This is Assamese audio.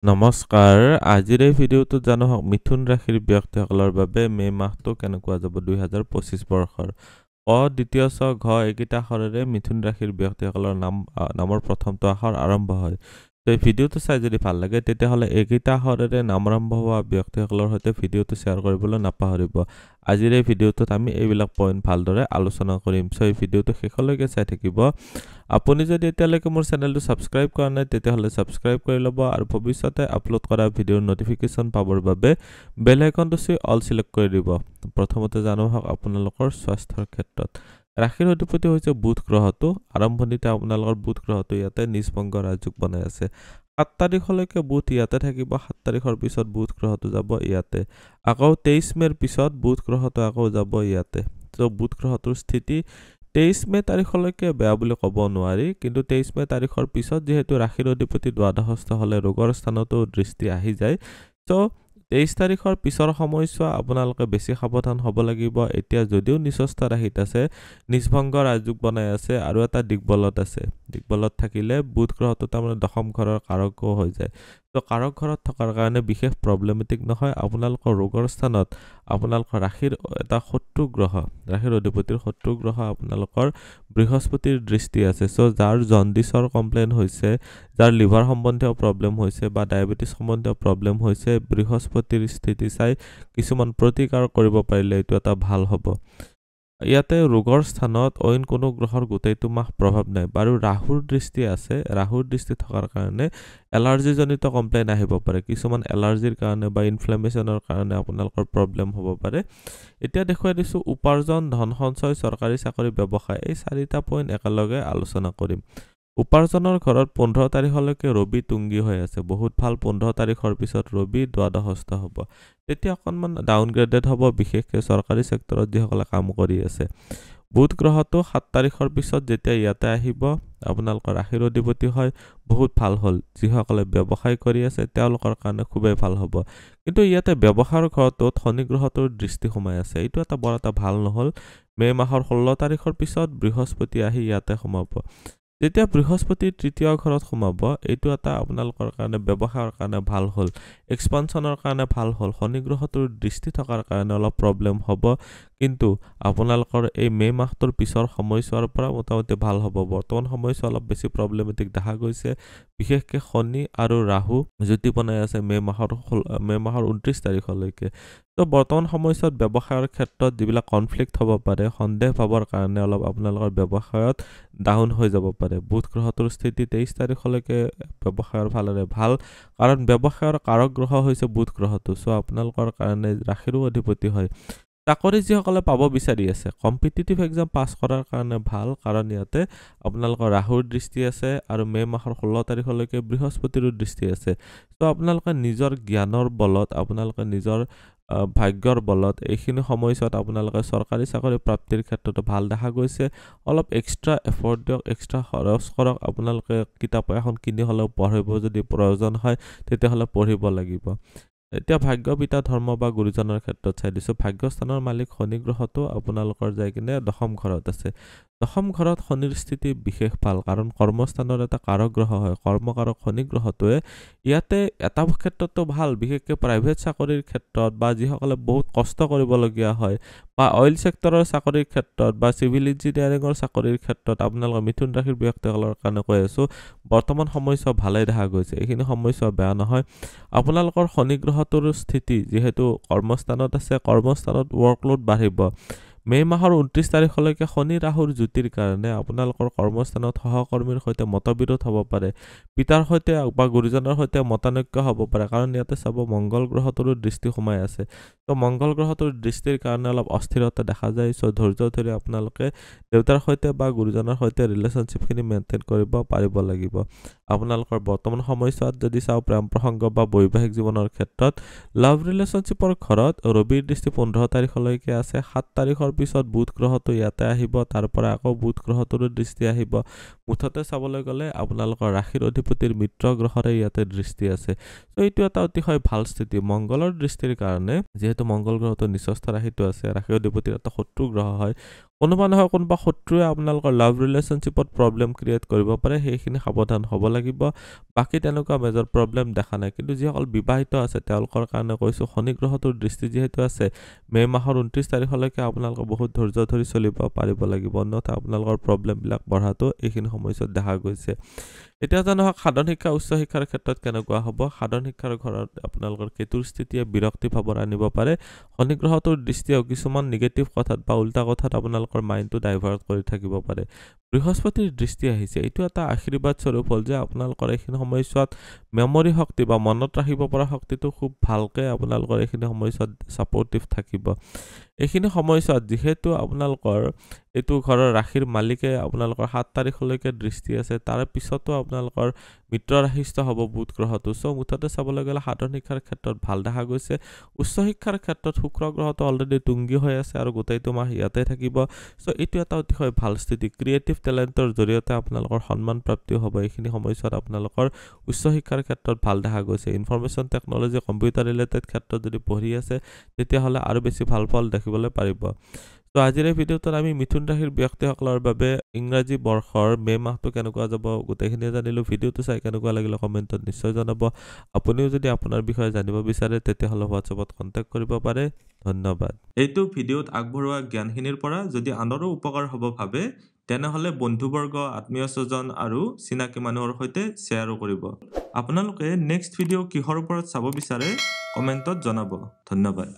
নমস্কাৰ আজিৰ এই ভিডিঅ'টোত জানো মিথুন ৰাশিৰ ব্যক্তিসকলৰ বাবে মে মাহটো কেনেকুৱা যাব 2025 বৰ্ষৰ দ্বিতীয় ছ ঘ এইকেইটা আখৰেৰে মিথুন ৰাশিৰ ব্যক্তিসকলৰ নামৰ প্ৰথমটো আখৰ আৰম্ভ হয় তো এই ভিডিঅ'টো চাই যদি ভাল লাগে তেতিয়াহ'লে এইকেইটা আখৰেৰে নাম আৰম্ভ হোৱা ব্যক্তিসকলৰ সৈতে ভিডিঅ'টো শ্বেয়াৰ কৰিবলৈ নাপাহৰিব আজিৰ এই ভিডিঅ'টোত আমি এইবিলাক পইণ্ট ভালদৰে আলোচনা কৰিম সো এই ভিডিঅ'টো শেষলৈকে চাই থাকিব আপুনি যদি এতিয়ালৈকে মোৰ চেনেলটো সাবস্ক্ৰাইব কৰা নাই তেতিয়াহ'লে সাবস্ক্ৰাইব কৰি ল'ব আৰু ভৱিষ্যতে আপলোড কৰা ভিডিঅ'ৰ নটিফিকেশ্যন পাবৰ বাবে বেল আইকনটো চুই অল সিলেক্ট কৰি দিব প্ৰথমতে জানো আপোনালোকৰ স্বাস্থ্যৰ ক্ষেত্ৰত ৰাশিৰ অধিপতি হৈছে বুধ গ্ৰহটো আৰম্ভণিতে আপোনালোকৰ বুধ গ্ৰহটো ইয়াতে নিষ্পংগ ৰাজযোগ বনাই আছে 7 তাৰিখলৈকে বুধ ইয়াতে থাকিব 7 তাৰিখৰ পিছত বুধ গ্ৰহটো যাব ইয়াতে আকৌ 23 মেৰ পিছত বুধ গ্ৰহটো আকৌ যাব ইয়াতে তো বুধ গ্ৰহটোৰ স্থিতি 23 মে তাৰিখলৈকে বেয়া বুলি ক'ব নোৱাৰি কিন্তু 23 মে তাৰিখৰ পিছত যেহেতু ৰাশিৰ অধিপতি দ্বাদশস্থ হলে ৰোগৰ স্থানতো দৃষ্টি আহি যায় তো 23 তাৰিখৰ পিছৰ সময়ছোৱা আপোনালোকে বেছি সাৱধান হ'ব লাগিব এতিয়া যদিও নিচস্থ ৰাশিত আছে নিষ্ভংগ ৰাজযোগ বনাই আছে আৰু এটা দিগবলত আছে দিগবলত থাকিলে বুধ গ্ৰহটো তাৰমানে দশম ঘৰৰ কাৰকো হৈ যায় তো কাৰক ঘৰত থকাৰ কাৰণে বিশেষ প্ৰব্লেমেটিক নহয় আপোনালোকৰ ৰোগৰ স্থানত আপোনালোকৰ ৰাশিৰ এটা শত্ৰু গ্ৰহ ৰাশিৰ অধিপতিৰ শত্ৰু গ্ৰহ আপোনালোকৰ বৃহস্পতিৰ দৃষ্টি আছে সো যাৰ জণ্ডিছৰ কমপ্লেইন হৈছে যাৰ লিভাৰ সম্বন্ধীয় প্ৰব্লেম হৈছে বা ডায়াবেটিছ সম্বন্ধীয় প্ৰব্লেম হৈছে বৃহস্পতিৰ স্থিতি চাই কিছুমান প্ৰতিকাৰ কৰিব পাৰিলে এটো এটা ভাল হ'ব ইয়াতে ৰোগৰ স্থানত অইন কোনো গ্ৰহৰ গোটেইটো মাহ প্ৰভাৱ নাই বাৰু ৰাহুৰ দৃষ্টি আছে ৰাহুৰ দৃষ্টি থকাৰ কাৰণে এলাৰ্জি জনিত কমপ্লেইন আহিব পাৰে কিছুমান এলাৰ্জিৰ কাৰণে বা ইনফ্লামেশনৰ কাৰণে আপোনালোকৰ প্ৰব্লেম হ'ব পাৰে এতিয়া দেখুৱাই দিছো উপাৰ্জন ধন সঞ্চয় চৰকাৰী চাকৰি ব্যৱসায় এই চাৰিটা পইণ্ট একেলগে আলোচনা কৰিম উপাৰ্জনৰ ঘৰত 15 তাৰিখলৈকে ৰবি তুংগী হৈ আছে বহুত ভাল 15 তাৰিখৰ পিছত ৰবি দ্বাদশস্থ হ'ব তেতিয়া অকনমান ডাউনগ্ৰেডেড হ'ব বিশেষকৈ চৰকাৰী সেক্টৰত যিসকলে কাম কৰি আছে বুধ গ্ৰহটো 7 তাৰিখৰ পিছত যেতিয়া ইয়াতে আহিব আপোনালোকৰ ৰাশিৰ অধিপতি হয় বহুত ভাল হ'ল যিসকলে ব্যৱসায় কৰি আছে তেওঁলোকৰ কাৰণে খুবেই ভাল হ'ব কিন্তু ইয়াতে ব্যৱসায়ৰ ঘৰটোত শনি গ্ৰহটোৰ দৃষ্টি সোমাই আছে এইটো এটা বৰ এটা ভাল নহল মে মাহৰ 16 তাৰিখৰ পিছত বৃহস্পতি আহি ইয়াতে সোমাব যেতিয়া বৃহস্পতি তৃতীয় ঘৰত সোমাব এইটো এটা আপোনালোকৰ কাৰণে ব্যৱসায়ৰ কাৰণে ভাল হ'ল এক্সপানশনৰ কাৰণে ভাল হ'ল শনি গ্ৰহটোৰ দৃষ্টি থকাৰ কাৰণে অলপ প্ৰব্লেম হ'ব কিন্তু আপোনালোকৰ এই মে মাহটোৰ পিছৰ সময়ছোৱাৰ পৰা মোটামুটি ভাল হ'ব বৰ্তমান সময়ছোৱা অলপ বেছি প্ৰব্লেমেটিক দেখা গৈছে বিশেষকৈ শনি আৰু ৰাহু যুতি বনাই আছে মে মাহৰ 29 তাৰিখলৈকে তো বৰ্তমান সময়ছোৱাত ব্যৱসায়ৰ ক্ষেত্ৰত যিবিলাক কনফ্লিক্ট হ'ব পাৰে সন্দেহ ভাবৰ কাৰণে অলপ আপোনালোকৰ ব্যৱসায়ত ডাউন হৈ যাব পাৰে বুধ গ্ৰহটোৰ স্থিতি 23 তাৰিখলৈকে ব্যৱসায়ৰ ফালেৰে ভাল কাৰণ ব্যৱসায়ৰ কাৰক গ্ৰহ হৈছে বুধ গ্ৰহটো সো আপোনালোকৰ কাৰণে ৰাশিৰো অধিপতি হয় চাকৰি যিসকলে পাব বিচাৰি আছে কম্পিটিটিভ এক্সাম পাছ কৰাৰ কাৰণে ভাল কাৰণ ইয়াতে আপোনালোকৰ ৰাহুৰ দৃষ্টি আছে আৰু মে মাহৰ 16 তাৰিখলৈকে বৃহস্পতিৰ দৃষ্টি আছে তো আপোনালোকে নিজৰ জ্ঞানৰ বলত আপোনালোকে নিজৰ ভাগ্যৰ বলত এইখিনি সময়ছোৱাত আপোনালোকে চৰকাৰী চাকৰি প্ৰাপ্তিৰ ক্ষেত্ৰত ভাল দেখা গৈছে অলপ এক্সট্ৰা এফৰ্ট দিয়ক এক্সট্ৰা খৰচ কৰক আপোনালোকে কিতাপ এখন কিনি হলেও পঢ়িব যদি প্ৰয়োজন হয় তেতিয়াহ'লে পঢ়িব লাগিব এতিয়া ভাগ্য পিতা ধৰ্ম বা গুৰুজনৰ ক্ষেত্ৰত চাই দিছো ভাগ্যস্থানৰ মালিক শনি গ্ৰহটো আপোনালোকৰ যায় কিনে দশম ঘৰত আছে দশম ঘৰত শনিৰ স্থিতি বিশেষ ভাল কাৰণ কৰ্মস্থানৰ এটা কাৰক গ্ৰহ হয় কৰ্মকাৰক শনি গ্ৰহটোৱে ইয়াতে এটা ক্ষেত্ৰতো ভাল বিশেষকৈ প্ৰাইভেট চাকৰিৰ ক্ষেত্ৰত বা যিসকলে বহুত কষ্ট কৰিবলগীয়া হয় বা অইল সেক্টৰৰ চাকৰিৰ ক্ষেত্ৰত বা সিভিল ইঞ্জিনিয়াৰিঙৰ চাকৰিৰ ক্ষেত্ৰত আপোনালোকৰ মিথুন ৰাশিৰ ব্যক্তিসকলৰ কাৰণে কৈ আছো বৰ্তমান সময়ছোৱা ভালেই দেখা গৈছে এইখিনি সময়ছোৱা বেয়া নহয় আপোনালোকৰ শনি গ্ৰহটোৰ স্থিতি যেহেতু কৰ্মস্থানত আছে কৰ্মস্থানত ৱৰ্কলোড বাঢ়িব মে মাহৰ 29 তাৰিখলৈকে শনি ৰাহুৰ যুতিৰ কাৰণে আপোনালোকৰ কৰ্মস্থানত সহকৰ্মীৰ সৈতে মতবিৰোধ হ'ব পাৰে পিতাৰ সৈতে বা গুৰুজনৰ সৈতে মতানৈক্য হ'ব পাৰে কাৰণ ইয়াতে চাব মংগল গ্ৰহটোৰ দৃষ্টি সোমাই আছে তো মংগল গ্ৰহটোৰ দৃষ্টিৰ কাৰণে অলপ অস্থিৰতা দেখা যায় সো ধৈৰ্য ধৰি আপোনালোকে দেউতাৰ সৈতে বা গুৰুজনৰ সৈতে ৰিলেশনশ্বিপখিনি মেইনটেইন কৰিব পাৰিব লাগিব আপোনালোকৰ বৰ্তমান সময়ছোৱাত যদি চাও প্ৰেম প্ৰসংগ বা বৈবাহিক জীৱনৰ ক্ষেত্ৰত লাভ ৰিলেশনশ্বিপৰ ঘৰত ৰবিৰ দৃষ্টি 15 তাৰিখলৈকে আছে 7 তাৰিখৰ পিছত বুধ গ্ৰহটো ইয়াতে আহিব তাৰ পৰা আকৌ বুধ গ্ৰহটোৰ দৃষ্টি আহিব মুঠতে চাবলৈ গ'লে আপোনালোকৰ ৰাশিৰ অধিপতিৰ মিত্ৰ গ্ৰহৰে ইয়াতে দৃষ্টি আছে তো এইটো এটা অতিশয় ভাল স্থিতি মংগলৰ দৃষ্টিৰ কাৰণে যেহেতু মংগল গ্ৰহটো নিচস্থ ৰাশিটো আছে ৰাশিৰ অধিপতিৰ এটা শত্ৰু গ্ৰহ হয় কোনোবা নহয় কোনোবা শত্ৰুৱে আপোনালোকৰ লাভ ৰিলেশ্যনশ্বিপত প্ৰব্লেম ক্ৰিয়েট কৰিব পাৰে, সেইখিনি সাৱধান হ'ব লাগিব। বাকী তেনেকুৱা মেজৰ প্ৰব্লেম দেখা নাই। কিন্তু যিসকল বিবাহিত আছে তেওঁলোকৰ কাৰণে কৈছোঁ, শনি গ্ৰহটোৰ দৃষ্টি যিহেতু আছে, মে' মাহৰ 29 তাৰিখলৈকে আপোনালোকে বহুত ধৈৰ্য ধৰি চলিব পাৰিব লাগিব, অন্যথা আপোনালোকৰ প্ৰব্লেমবিলাক বঢ়াটো এইখিনি সময়ছোৱাত দেখা গৈছে। এতিয়া জানো হওক সাধাৰণ শিক্ষা উচ্চ শিক্ষাৰ ক্ষেত্ৰত কেনেকুৱা হ'ব। সাধাৰণ শিক্ষাৰ ঘৰত আপোনালোকৰ কেতুৰ স্থিতিয়ে বিৰক্তি ভাৱৰ আনিব পাৰে। শনি গ্ৰহটোৰ দৃষ্টিয়েও কিছুমান নিগেটিভ কথাত বা উল্টা কথাত আপোনালোকৰ মাইণ্ডটো ডাইভাৰ্ট কৰি থাকিব পাৰে। বৃহস্পতিৰ দৃষ্টি আহিছে, এইটো এটা আশীৰ্বাদ স্বৰূপ হ'ল যে আপোনালোকৰ এইখিনি সময়ছোৱাত মেমৰি শক্তি বা মনত ৰাখিব পৰা শক্তিটো খুব ভালকৈ আপোনালোকৰ এইখিনি সময়ছোৱাত ছাপৰ্টিভ থাকিব। এইখিনি সময়ছোৱাত যিহেতু আপোনালোকৰ এইটো ঘৰৰ ৰাশিৰ মালিকে আপোনালোকৰ 7 তাৰিখলৈকে দৃষ্টি আছে, তাৰ পিছতো আপোনালোকৰ মিত্ৰ ৰাশিস্থ হ'ব বুধ গ্ৰহটো। চ' মুঠতে চাবলৈ গ'লে সাধাৰণ শিক্ষাৰ ক্ষেত্ৰত ভাল দেখা গৈছে। উচ্চ শিক্ষাৰ ক্ষেত্ৰত শুক্ৰ গ্ৰহটো অলৰেডি তুংগী হৈ আছে আৰু গোটেইটো মাহ ইয়াতে থাকিব। চ' এইটো এটা অতিশয় ভাল স্থিতি। ক্ৰিয়েটিভ টেলেণ্টৰ জৰিয়তে আপোনালোকৰ সন্মান প্ৰাপ্তিও হ'ব। এইখিনি সময়ছোৱাত আপোনালোকৰ উচ্চ শিক্ষাৰ ক্ষেত্ৰত ভাল দেখা গৈছে। ইনফৰমেশ্যন টেকন'লজি, কম্পিউটাৰ ৰিলেটেড ক্ষেত্ৰত যদি পঢ়ি আছে তেতিয়াহ'লে আৰু বেছি ভাল ফল দেখিবলৈ পাৰিব। ত' আজিৰ এই ভিডিঅ'টোত আমি মিথুন ৰাশিৰ ব্যক্তিসকলৰ বাবে ইংৰাজী বৰ্ষৰ মে' মাহটো কেনেকুৱা যাব গোটেইখিনিয়ে জানিলোঁ। ভিডিঅ'টো চাই কেনেকুৱা লাগিলে কমেণ্টত নিশ্চয় জনাব। আপুনিও যদি আপোনাৰ বিষয়ে জানিব বিচাৰে তেতিয়াহ'লে হোৱাটছএপত কণ্টেক্ট কৰিব পাৰে। ধন্যবাদ। এইটো ভিডিঅ'ত আগবঢ়োৱা জ্ঞানখিনিৰ পৰা যদি আনৰো উপকাৰ হ'ব ভাবে তেনেহ'লে বন্ধুবৰ্গ, আত্মীয় স্বজন আৰু চিনাকি মানুহৰ সৈতে শ্বেয়াৰো কৰিব। আপোনালোকে নেক্সট ভিডিঅ' কিহৰ ওপৰত চাব বিচাৰে কমেণ্টত জনাব। ধন্যবাদ।